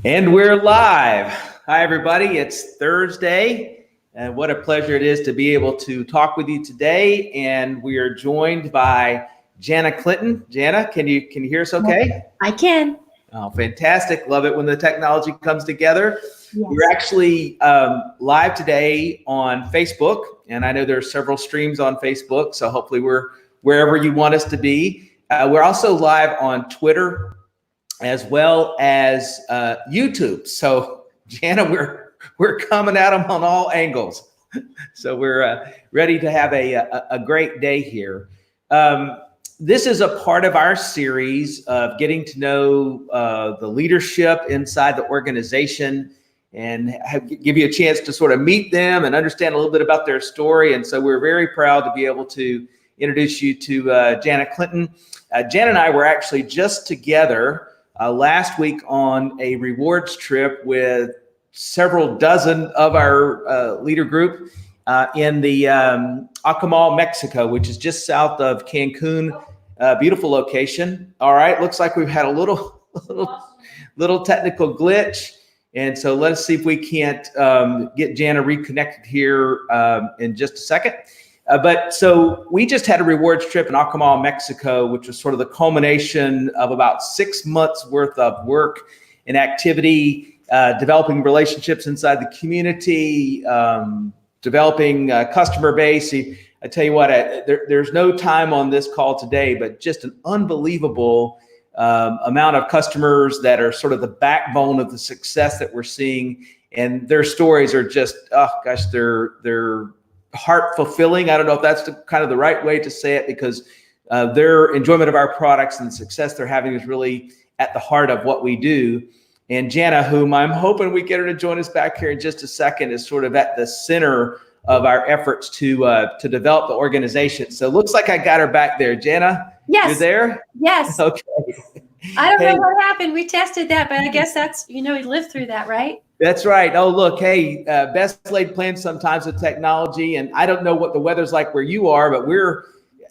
And we're live. Hi, everybody. It's Thursday, and what a pleasure it is to be able to talk with you today. And we are joined by Jana Clinton. Jana, can you hear us okay? I can. Oh, fantastic. Love it when the technology comes together. Yes. We're actually live today on Facebook, and I know there are several streams on Facebook, so hopefully we're wherever you want us to be. We're also live on Twitter, as well as YouTube. So Jana, we're coming at them on all angles. So we're ready to have a great day here. This is a part of our series of getting to know the leadership inside the organization and give you a chance to sort of meet them and understand a little bit about their story. And so we're very proud to be able to introduce you to Jana Clinton. Jan and I were actually just together last week on a rewards trip with several dozen of our leader group in the Acamal, Mexico, which is just south of Cancun. Beautiful location. All right, looks like we've had a little technical glitch, and so let's see if we can't get Jana reconnected here in just a second. But so we just had a rewards trip in Acamal, Mexico, which was sort of the culmination of about 6 months worth of work and activity, developing relationships inside the community, developing customer base. I tell you what, there's no time on this call today, but just an unbelievable amount of customers that are sort of the backbone of the success that we're seeing. And their stories are just, oh gosh, they're heart fulfilling. I don't know if that's kind of the right way to say it, because their enjoyment of our products and the success they're having is really at the heart of what we do. And Jana, whom I'm hoping we get her to join us back here in just a second, is sort of at the center of our efforts to develop the organization. So it looks like I got her back there. Jana, yes. You're there? Yes. Okay. I don't know what happened. We tested that, but I guess that's, we lived through that, right? That's right. Oh, look, hey, best laid plans sometimes with technology. And I don't know what the weather's like where you are, but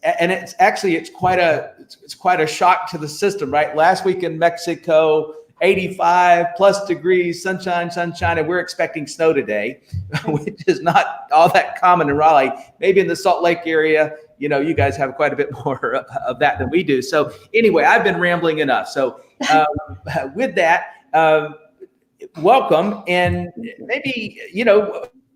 it's quite a shock to the system, right? Last week in Mexico, 85 plus degrees, sunshine, and we're expecting snow today, which is not all that common in Raleigh. Maybe in the Salt Lake area, you guys have quite a bit more of that than we do. So anyway, I've been rambling enough. So with that, welcome. And maybe,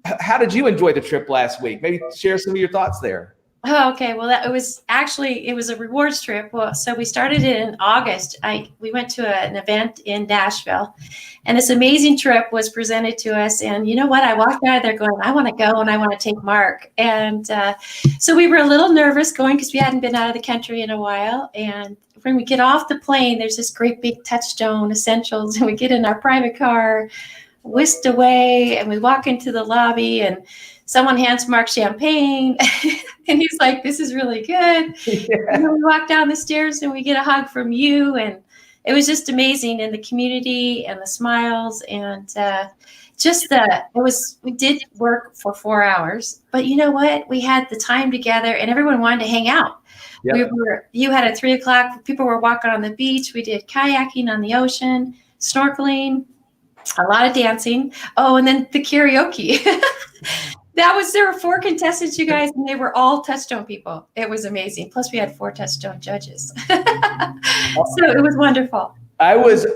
how did you enjoy the trip last week? Maybe share some of your thoughts there. Oh, okay. Well, it was a rewards trip. Well, so we started it in August. We went to an event in Nashville, and this amazing trip was presented to us. And you know what? I walked out of there going, I want to go and I want to take Mark. And so we were a little nervous going because we hadn't been out of the country in a while. And when we get off the plane, there's this great big Touchstone Essentials, and we get in our private car, whisked away, and we walk into the lobby, and someone hands Mark champagne, and he's like, this is really good. Yeah. And then we walk down the stairs and we get a hug from you. And it was just amazing. And the community and the smiles and we did work for 4 hours, but you know what? We had the time together and everyone wanted to hang out. Yep. You had at 3:00, people were walking on the beach. We did kayaking on the ocean, snorkeling, a lot of dancing. Oh, and then the karaoke. There were 4 contestants, you guys, and they were all Touchstone people. It was amazing. Plus we had 4 Touchstone judges. So it was wonderful. I was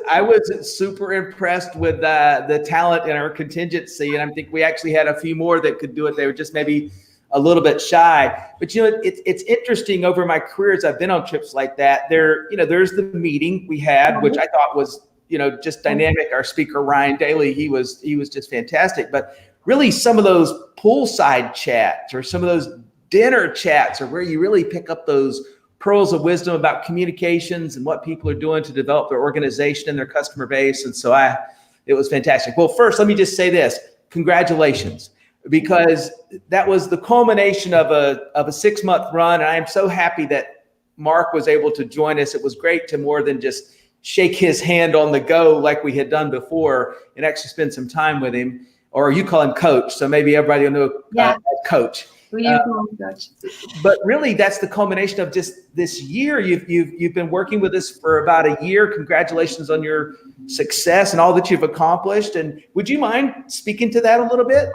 super impressed with the talent in our contingency. And I think we actually had a few more that could do it. They were just maybe a little bit shy. But, it's interesting over my career as I've been on trips like that. There's the meeting we had, which I thought was, just dynamic. Our speaker, Ryan Daly, he was just fantastic. But really some of those poolside chats or some of those dinner chats are where you really pick up those pearls of wisdom about communications and what people are doing to develop their organization and their customer base. And so it was fantastic. Well, first, let me just say this, congratulations, because that was the culmination of a 6-month run. And I'm so happy that Mark was able to join us. It was great to more than just shake his hand on the go like we had done before and actually spend some time with him. Or you call him Coach, so maybe everybody will know Coach. We do call him Coach. But really, that's the culmination of just this year. You've been working with us for about a year. Congratulations on your success and all that you've accomplished. And would you mind speaking to that a little bit?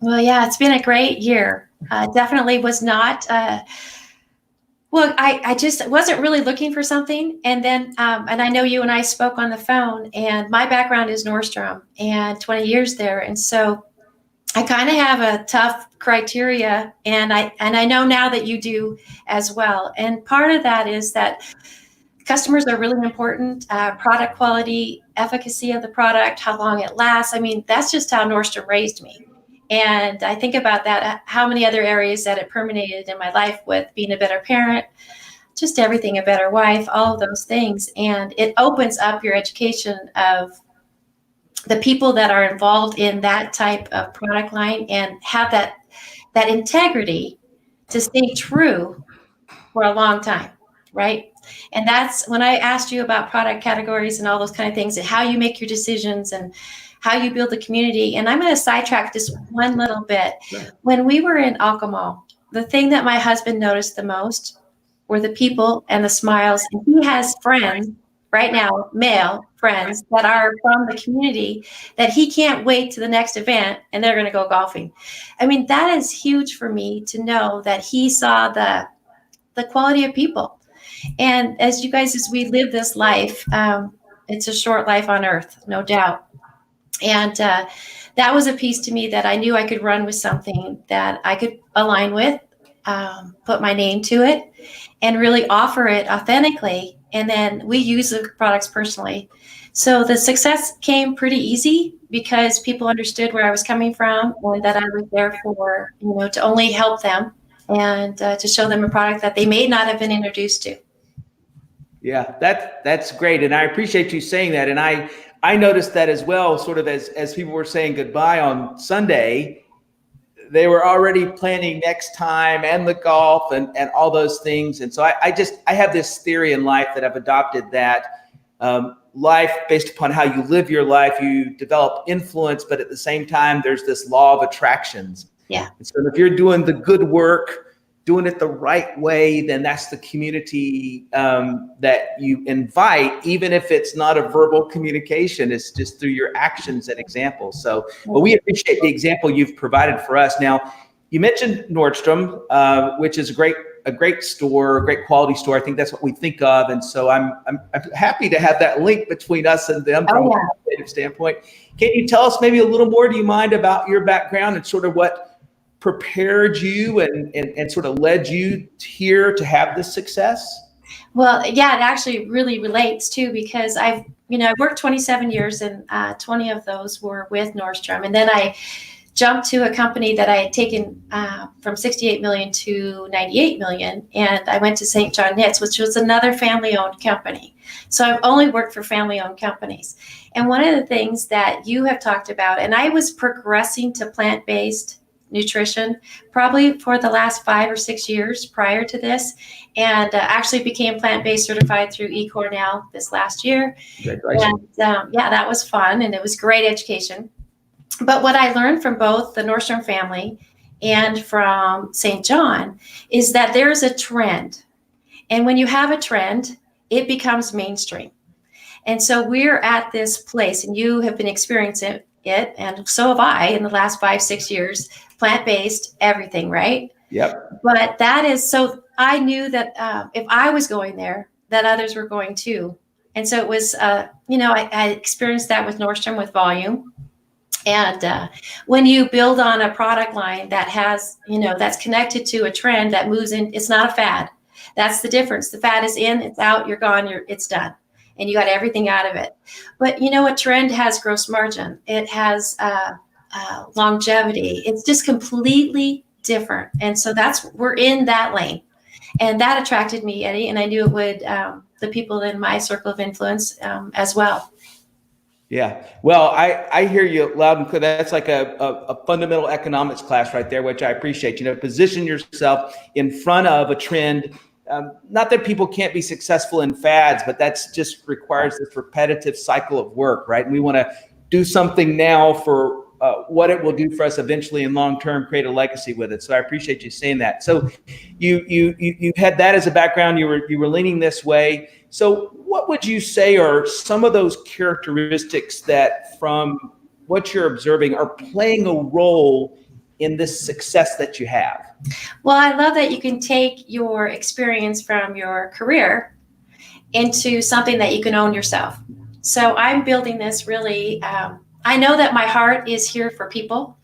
Well, yeah, it's been a great year. Definitely was not. Well, I just wasn't really looking for something. And then, and I know you and I spoke on the phone, and my background is Nordstrom and 20 years there. And so I kind of have a tough criteria, and I know now that you do as well. And part of that is that customers are really important, product quality, efficacy of the product, how long it lasts. I mean, that's just how Nordstrom raised me. And I think about that, how many other areas that it permeated in my life with being a better parent, just everything, a better wife, all of those things. And it opens up your education of the people that are involved in that type of product line and have that integrity to stay true for a long time, right? And that's when I asked you about product categories and all those kind of things and how you make your decisions and how you build the community. And I'm going to sidetrack just one little bit. Sure. When we were in Alcamo, the thing that my husband noticed the most were the people and the smiles. And he has friends right now, male friends that are from the community that he can't wait to the next event and they're going to go golfing. I mean, that is huge for me to know that he saw the quality of people. And as we live this life, it's a short life on earth, no doubt. And that was a piece to me that I knew I could run with something that I could align with, put my name to it, and really offer it authentically. And then we use the products personally. So the success came pretty easy because people understood where I was coming from and that I was there for, to only help them and to show them a product that they may not have been introduced to. Yeah, that's great. And I appreciate you saying that. And I noticed that as well, sort of as people were saying goodbye on Sunday, they were already planning next time and the golf and all those things. And so I have this theory in life that I've adopted that life based upon how you live your life, you develop influence, but at the same time, there's this law of attractions. Yeah. And so if you're doing the good work, doing it the right way, then that's the community that you invite, even if it's not a verbal communication, it's just through your actions and examples. So, well, we appreciate the example you've provided for us. Now, you mentioned Nordstrom, which is a great store, a great quality store. I think that's what we think of. And so I'm happy to have that link between us and them from a creative standpoint. Can you tell us maybe a little more, do you mind, about your background and sort of what prepared you and sort of led you here to have this success? Well, yeah, it actually really relates too, because I've worked 27 years and 20 of those were with Nordstrom. And then I jumped to a company that I had taken from 68 million to 98 million. And I went to St. John Knits, which was another family-owned company. So I've only worked for family-owned companies. And one of the things that you have talked about, and I was progressing to plant-based nutrition probably for the last 5 or 6 years prior to this, and actually became plant-based certified through eCornell this last year. And that was fun, and it was great education. But what I learned from both the Nordstrom family and from St. John is that there is a trend, and when you have a trend, it becomes mainstream. And so we're at this place, and you have been experiencing it, and so have I in the last 5-6 years, plant-based everything, right? Yep. But that is, so I knew that if I was going there, that others were going too. And so it was, I experienced that with Nordstrom with volume. And when you build on a product line that has, that's connected to a trend that moves in, it's not a fad. That's the difference. The fad is in, it's out, you're gone, it's done. And you got everything out of it. But a trend has gross margin. It has longevity. It's just completely different. And so we're in that lane. And that attracted me, Eddie, and I knew it would, the people in my circle of influence as well. Yeah. Well, I hear you loud and clear. That's like a fundamental economics class right there, which I appreciate. Position yourself in front of a trend. Not that people can't be successful in fads, but that's just requires this repetitive cycle of work, right? And we want to do something now for what it will do for us eventually and long term, create a legacy with it. So I appreciate you saying that. So you had that as a background. You were leaning this way. So what would you say are some of those characteristics that, from what you're observing, are playing a role in this success that you have? Well, I love that you can take your experience from your career into something that you can own yourself. So I'm building this really, I know that my heart is here for people,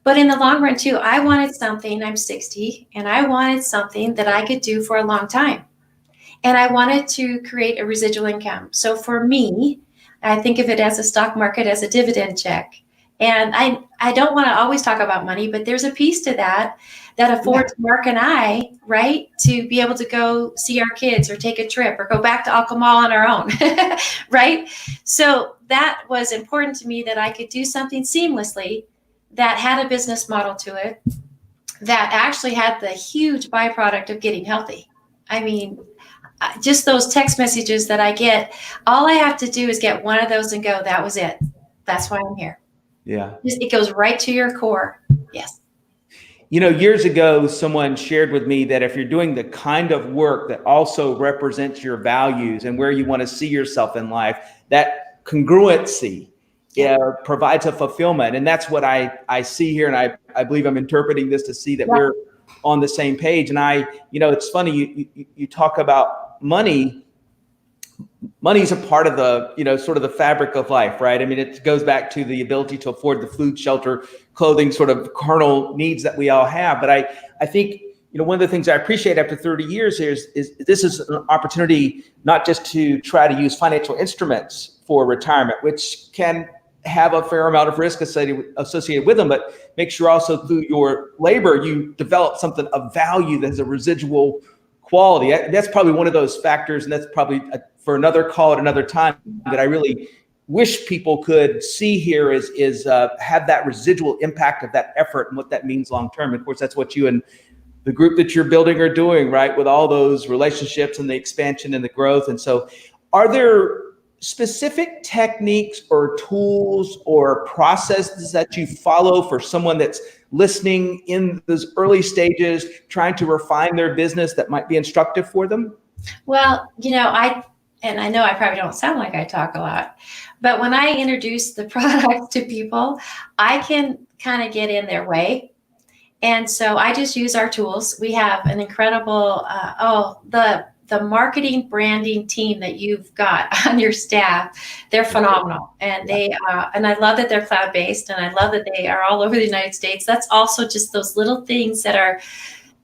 but in the long run too, I wanted something, I'm 60, and I wanted something that I could do for a long time. And I wanted to create a residual income. So for me, I think of it as a stock market, as a dividend check. And I don't want to always talk about money, but there's a piece to that affords Mark and I, right, to be able to go see our kids or take a trip or go back to Alcohol on our own, right? So that was important to me, that I could do something seamlessly that had a business model to it, that actually had the huge byproduct of getting healthy. I mean, just those text messages that I get, all I have to do is get one of those and go, that was it. That's why I'm here. Yeah. It goes right to your core. Yes. You know, years ago, someone shared with me that if you're doing the kind of work that also represents your values and where you want to see yourself in life, that congruency provides a fulfillment. And that's what I see here. And I believe I'm interpreting this to see that we're on the same page. And it's funny, you talk about money. Money's a part of the, sort of the fabric of life, right? I mean, it goes back to the ability to afford the food, shelter, clothing, sort of carnal needs that we all have. But I think, one of the things I appreciate after 30 years is this is an opportunity not just to try to use financial instruments for retirement, which can have a fair amount of risk associated with them, but make sure also through your labor, you develop something of value that has a residual quality. That's probably one of those factors, and that's probably for another call at another time, that I really wish people could see here is have that residual impact of that effort and what that means long term. Of course, that's what you and the group that you're building are doing, right? With all those relationships and the expansion and the growth. And so, are there specific techniques or tools or processes that you follow for someone that's listening in those early stages, trying to refine their business, that might be instructive for them? Well, I know I probably don't sound like I talk a lot, but when I introduce the product to people, I can kind of get in their way. And so I just use our tools. We have an incredible, the marketing branding team that you've got on your staff, they're phenomenal. And and I love that they're cloud-based, and I love that they are all over the United States. That's also just those little things that are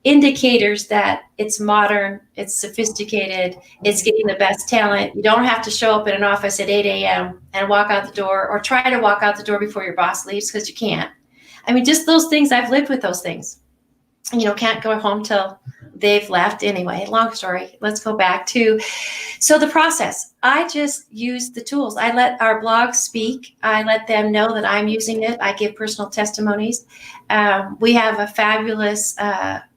indicators that it's modern, it's sophisticated, it's getting the best talent. You don't have to show up in an office at 8 a.m. and walk out the door, or try to walk out the door before your boss leaves, because you can't. I mean, just those things, I've lived with those things. Can't go home till they've left. Anyway, long story. Let's go back to, so the process. I just use the tools. I let our blog speak. I let them know that I'm using it. I give personal testimonies. We have a fabulous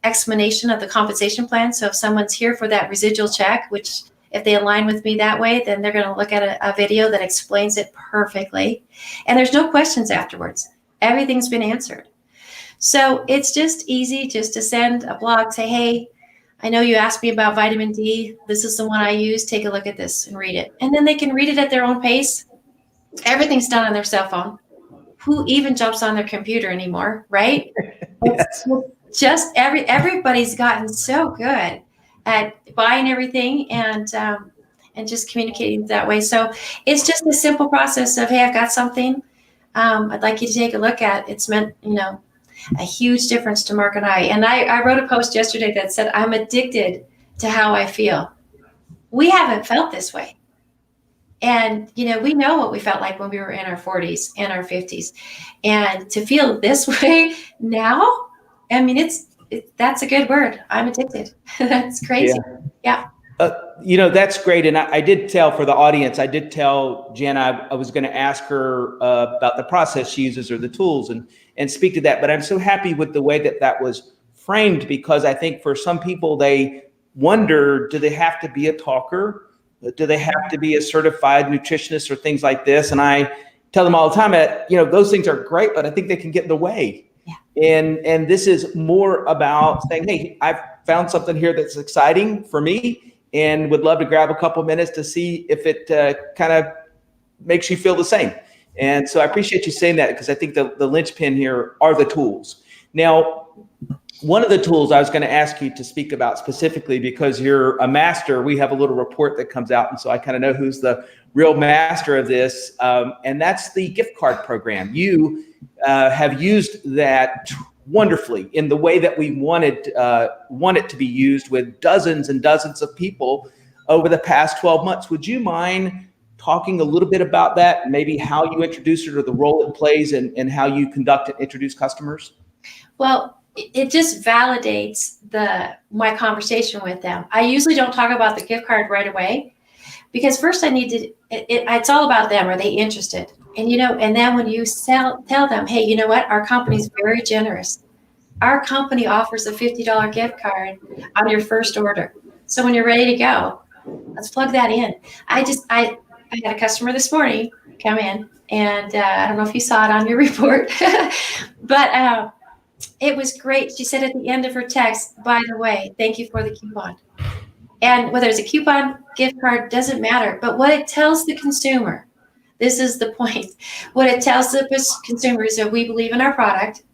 explanation of the compensation plan. So if someone's here for that residual check, which if they align with me that way, then they're going to look at a video that explains it perfectly. And there's no questions afterwards. Everything's been answered. So it's just easy just to send a blog, say, hey, I know you asked me about vitamin D. This is the one I use. Take a look at this and read it. And then they can read it at their own pace. Everything's done on their cell phone. Who even jumps on their computer anymore, right? Yes. Just everybody's gotten so good at buying everything and just communicating that way. So it's just a simple process of, hey, I've got something I'd like you to take a look at. It's meant, a huge difference to Mark and I. And I wrote a post yesterday that said, I'm addicted to how I feel. We haven't felt this way. And, we know what we felt like when we were in our 40s and our 50s. And to feel this way now, I mean, that's a good word. I'm addicted. That's crazy. Yeah. That's great. And I did tell, for the audience, I did tell Jana I was going to ask her about the process she uses or the tools and speak to that. But I'm so happy with the way that was framed, because I think for some people, they wonder, do they have to be a talker? Do they have to be a certified nutritionist or things like this? And I tell them all the time that, those things are great, but I think they can get in the way. Yeah. And this is more about saying, hey, I've found something here that's exciting for me and would love to grab a couple minutes to see if it kind of makes you feel the same. And so I appreciate you saying that, because I think the linchpin here are the tools. Now, one of the tools I was going to ask you to speak about specifically, because you're a master, we have a little report that comes out, and so I kind of know who's the real master of this, and that's the gift card program. You have used that wonderfully in the way that we want it to be used, with dozens and dozens of people over the past 12 months. Would you mind talking a little bit about that, and maybe how you introduce it, or the role it plays, and how you conduct and introduce customers? Well, it just validates my conversation with them. I usually don't talk about the gift card right away, because first I need to, it's all about them. Are they interested? And, and then when you tell them, hey, you know what? Our company is very generous. Our company offers a $50 gift card on your first order. So when you're ready to go, let's plug that in. I had a customer this morning come in, and I don't know if you saw it on your report, but it was great. She said at the end of her text, by the way, thank you for the coupon. And whether it's a coupon, gift card, doesn't matter. But what it tells the consumer, this is the point. What it tells the consumer is that we believe in our product.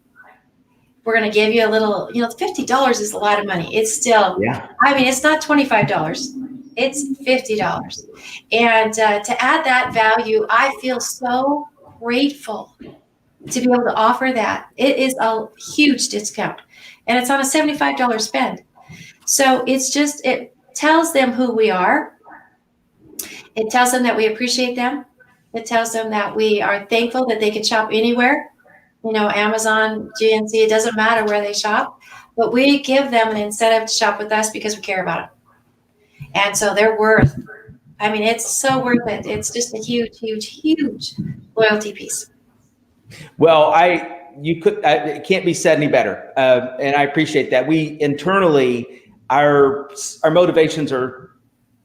We're going to give you a little, $50 is a lot of money. It's still, it's not $25. It's $50. And to add that value, I feel so grateful to be able to offer that. It is a huge discount, and it's on a $75 spend. So it tells them who we are. It tells them that we appreciate them. It tells them that we are thankful that they can shop anywhere, Amazon, GNC, it doesn't matter where they shop, but we give them an incentive to shop with us because we care about them. And so they're it's so worth it. It's just a huge, huge, huge loyalty piece. Well, it can't be said any better, and I appreciate that. We internally, our motivations are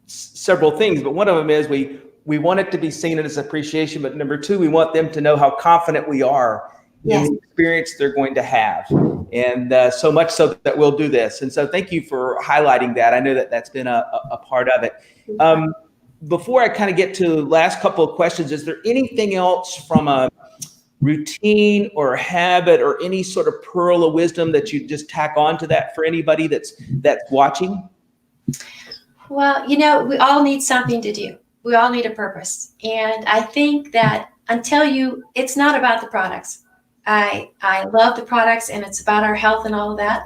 several things, but one of them is we want it to be seen as appreciation, but number two, we want them to know how confident we are in the experience they're going to have, and so much so that we'll do this. And so thank you for highlighting that. I know that that's been a part of it. Before I kind of get to the last couple of questions, is there anything else from a routine or a habit or any sort of pearl of wisdom that you just tack on to that for anybody that's watching? Well, we all need something to do. We all need a purpose. And I think that it's not about the products. I love the products, and it's about our health and all of that.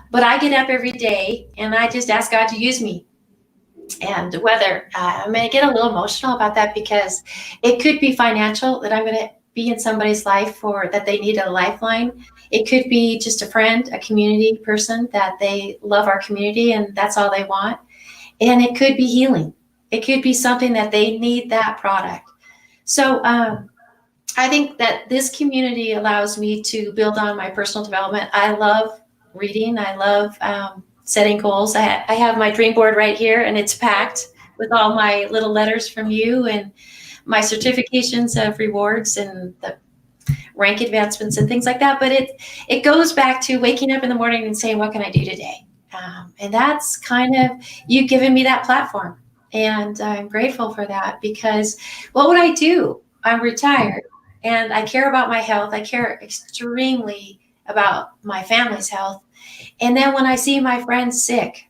But I get up every day and I just ask God to use me. And whether I'm going to get a little emotional about that, because it could be financial, that I'm going to be in somebody's life, or that they need a lifeline. It could be just a friend, a community person, that they love our community and that's all they want. And it could be healing. It could be something that they need that product. So I think that this community allows me to build on my personal development. I love reading. I love setting goals. I have my dream board right here, and it's packed with all my little letters from you, and my certifications of rewards and the rank advancements and things like that. But it goes back to waking up in the morning and saying, what can I do today? And that's kind of, you've given me that platform. And I'm grateful for that, because what would I do? I'm retired and I care about my health. I care extremely about my family's health. And then when I see my friends sick,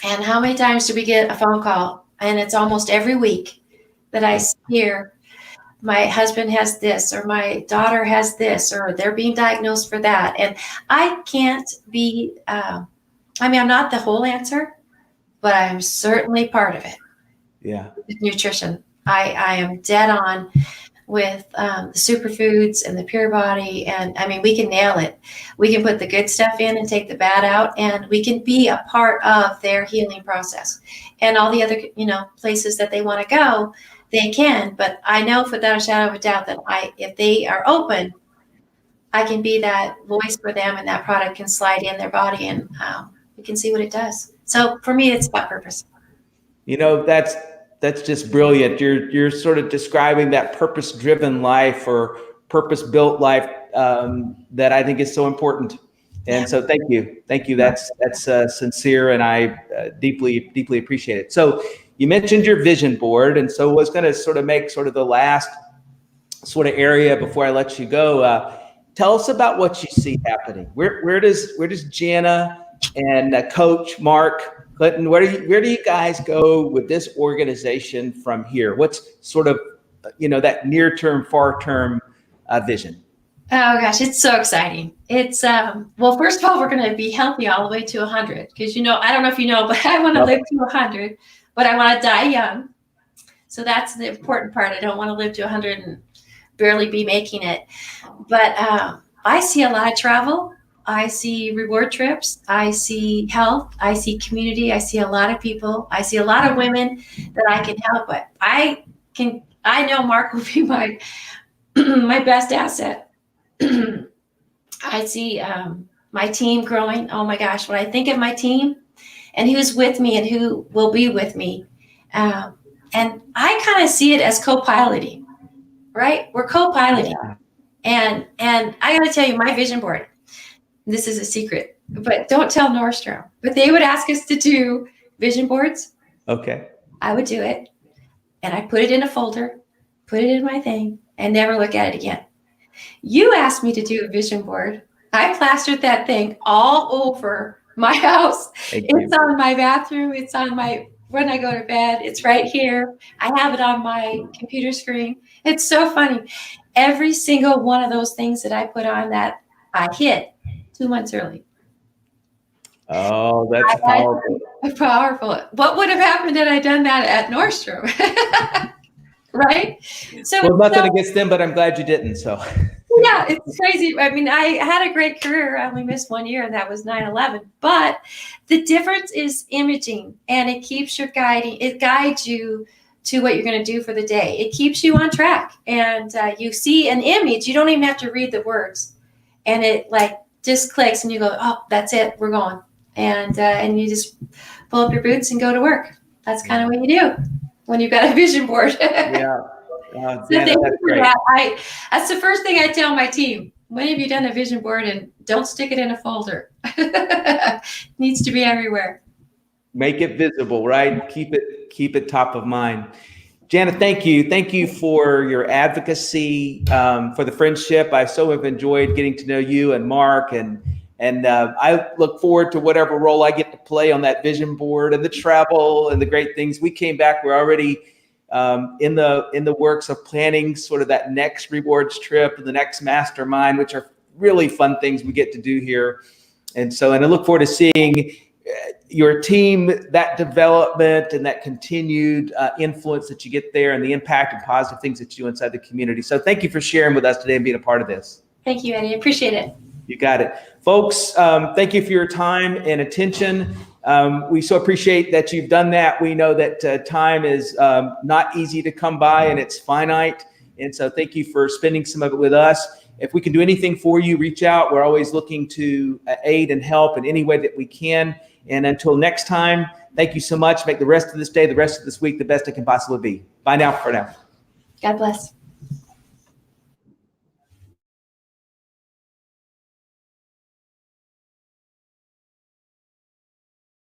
and how many times do we get a phone call? And it's almost every week that I hear my husband has this, or my daughter has this, or they're being diagnosed for that. And I can't be, I'm not the whole answer, but I'm certainly part of it. Yeah. With nutrition. I am dead on with the superfoods and the Pure Body. And we can nail it. We can put the good stuff in and take the bad out, and we can be a part of their healing process. And all the other, places that they want to go, they can. But I know without a shadow of a doubt that if they are open, I can be that voice for them, and that product can slide in their body, and we can see what it does. So for me, it's about purpose. That's That's just brilliant. You're sort of describing that purpose-driven life or purpose-built life that I think is so important. And so thank you. That's sincere, and I deeply appreciate it. So you mentioned your vision board, and so I was going to sort of make sort of the last sort of area before I let you go. Tell us about what you see happening. Where does Jana and Coach Mark Clinton, where do you guys go with this organization from here? What's sort of, that near term, far term vision? Oh gosh, it's so exciting. It's well, first of all, we're going to be healthy all the way to 100 because I don't know if you know, but I want to live to 100, but I want to die young. So that's the important part. I don't want to live to 100 and barely be making it. But I see a lot of travel. I see reward trips. I see health. I see community. I see a lot of people. I see a lot of women that I can help. But I know Mark will be my my best asset. I see my team growing. Oh my gosh, when I think of my team and who's with me and who will be with me, and I kind of see it as co-piloting, right? We're co-piloting, and I got to tell you, my vision board. This is a secret, but don't tell Nordstrom. But they would ask us to do vision boards. Okay. I would do it, and I put it in a folder, put it in my thing, and never look at it again. You asked me to do a vision board. I plastered that thing all over my house. It's on my bathroom. It's on when I go to bed. It's right here. I have it on my computer screen. It's so funny. Every single one of those things that I put on that I hit 2 months early. Oh, that's powerful. Powerful. What would have happened had I done that at Nordstrom? Right? Well, nothing against them, but I'm glad you didn't. So yeah, it's crazy. I mean, I had a great career. I only missed 1 year, and that was 9/11. But the difference is imaging, and it keeps your guiding. It guides you to what you're going to do for the day. It keeps you on track, and you see an image. You don't even have to read the words, and it just clicks, and you go, "Oh, that's it. We're going." And you just pull up your boots and go to work. That's kind of what you do when you've got a vision board. Yeah. So that's great. That's the first thing I tell my team. When have you done a vision board, and don't stick it in a folder? It needs to be everywhere. Make it visible, right? Keep it top of mind. Jana, thank you. Thank you for your advocacy, for the friendship. I so have enjoyed getting to know you and Mark, and I look forward to whatever role I get to play on that vision board and the travel and the great things. We came back, we're already in the works of planning sort of that next rewards trip and the next mastermind, which are really fun things we get to do here. And I look forward to seeing your team, that development and that continued influence that you get there, and the impact and positive things that you do inside the community. So thank you for sharing with us today and being a part of this. Thank you, Eddie. Appreciate it. You got it. Folks, thank you for your time and attention. We so appreciate that you've done that. We know that time is not easy to come by, and it's finite. And so thank you for spending some of it with us. If we can do anything for you, reach out. We're always looking to aid and help in any way that we can. And until next time, thank you so much. Make the rest of this day, the rest of this week, the best it can possibly be. Bye now for now. God bless.